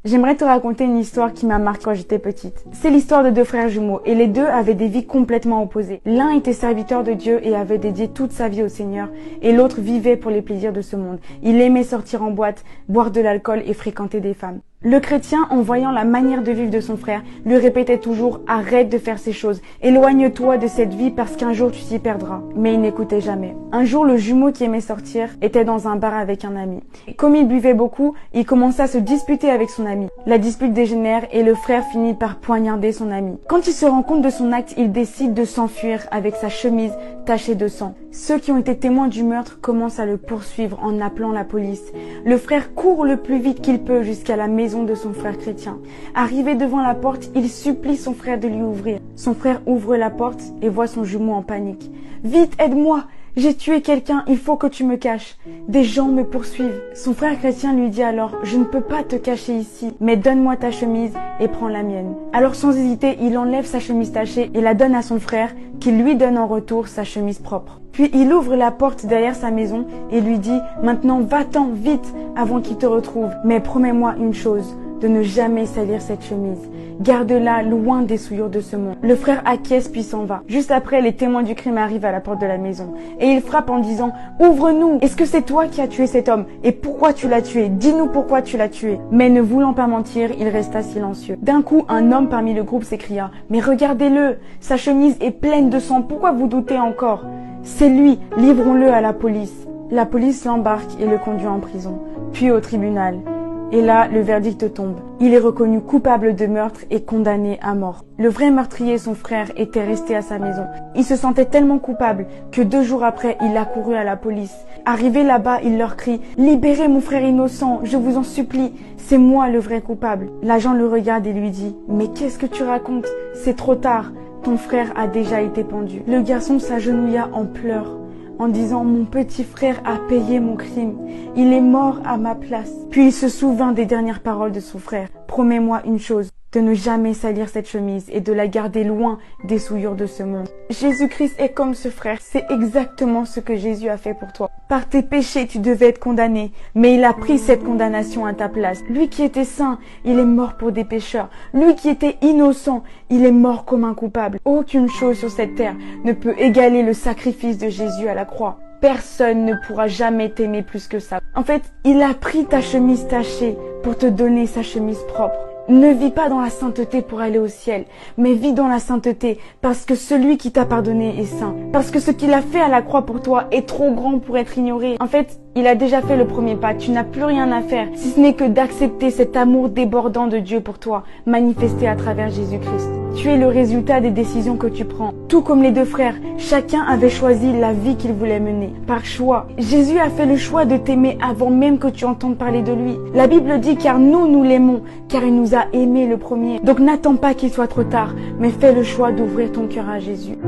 J'aimerais te raconter une histoire qui m'a marquée quand j'étais petite. C'est l'histoire de deux frères jumeaux et les deux avaient des vies complètement opposées. L'un était serviteur de Dieu et avait dédié toute sa vie au Seigneur et l'autre vivait pour les plaisirs de ce monde. Il aimait sortir en boîte, boire de l'alcool et fréquenter des femmes. Le chrétien, en voyant la manière de vivre de son frère, lui répétait toujours « Arrête de faire ces choses, éloigne-toi de cette vie parce qu'un jour tu t'y perdras ». Mais il n'écoutait jamais. Un jour, le jumeau qui aimait sortir était dans un bar avec un ami. Comme il buvait beaucoup, il commença à se disputer avec son ami. La dispute dégénère et le frère finit par poignarder son ami. Quand il se rend compte de son acte, il décide de s'enfuir avec sa chemise tachée de sang. Ceux qui ont été témoins du meurtre commencent à le poursuivre en appelant la police. Le frère court le plus vite qu'il peut jusqu'à la maison de son frère chrétien. Arrivé devant la porte, il supplie son frère de lui ouvrir. Son frère ouvre la porte et voit son jumeau en panique. « Vite, aide-moi! J'ai tué quelqu'un, il faut que tu me caches. Des gens me poursuivent. » Son frère chrétien lui dit alors « Je ne peux pas te cacher ici, mais donne-moi ta chemise et prends la mienne. » Alors sans hésiter, il enlève sa chemise tachée et la donne à son frère qui lui donne en retour sa chemise propre. Puis il ouvre la porte derrière sa maison et lui dit « Maintenant va-t'en vite avant qu'il te retrouve. Mais promets-moi une chose, de ne jamais salir cette chemise. Garde-la loin des souillures de ce monde. » Le frère acquiesce puis s'en va. Juste après, les témoins du crime arrivent à la porte de la maison et ils frappent en disant « Ouvre-nous! Est-ce que c'est toi qui as tué cet homme? Et pourquoi tu l'as tué? Dis-nous pourquoi tu l'as tué. » Mais ne voulant pas mentir, il resta silencieux. D'un coup, un homme parmi le groupe s'écria « Mais regardez-le! Sa chemise est pleine de sang. Pourquoi vous doutez encore? C'est lui, livrons-le à la police. » La police l'embarque et le conduit en prison, puis au tribunal. Et là, le verdict tombe. Il est reconnu coupable de meurtre et condamné à mort. Le vrai meurtrier, son frère, était resté à sa maison. Il se sentait tellement coupable que 2 jours après, il a couru à la police. Arrivé là-bas, il leur crie « Libérez mon frère innocent, je vous en supplie, c'est moi le vrai coupable. » L'agent le regarde et lui dit « Mais qu'est-ce que tu racontes? C'est trop tard, ton frère a déjà été pendu. » Le garçon s'agenouilla en pleurs, en disant « Mon petit frère a payé mon crime. Il est mort à ma place. » Puis il se souvint des dernières paroles de son frère. « Promets-moi une chose, de ne jamais salir cette chemise et de la garder loin des souillures de ce monde. » Jésus-Christ est comme ce frère. C'est exactement ce que Jésus a fait pour toi. Par tes péchés, tu devais être condamné, mais il a pris cette condamnation à ta place. Lui qui était saint, il est mort pour des pécheurs. Lui qui était innocent, il est mort comme un coupable. Aucune chose sur cette terre ne peut égaler le sacrifice de Jésus à la croix. Personne ne pourra jamais t'aimer plus que ça. En fait, il a pris ta chemise tachée pour te donner sa chemise propre. Ne vis pas dans la sainteté pour aller au ciel, mais vis dans la sainteté parce que celui qui t'a pardonné est saint. Parce que ce qu'il a fait à la croix pour toi est trop grand pour être ignoré. En fait, il a déjà fait le premier pas. Tu n'as plus rien à faire, si ce n'est que d'accepter cet amour débordant de Dieu pour toi, manifesté à travers Jésus-Christ. Tu es le résultat des décisions que tu prends. Tout comme les deux frères, chacun avait choisi la vie qu'il voulait mener, par choix. Jésus a fait le choix de t'aimer avant même que tu entendes parler de lui. La Bible dit car nous l'aimons, car il nous a aimés le premier. Donc n'attends pas qu'il soit trop tard, mais fais le choix d'ouvrir ton cœur à Jésus.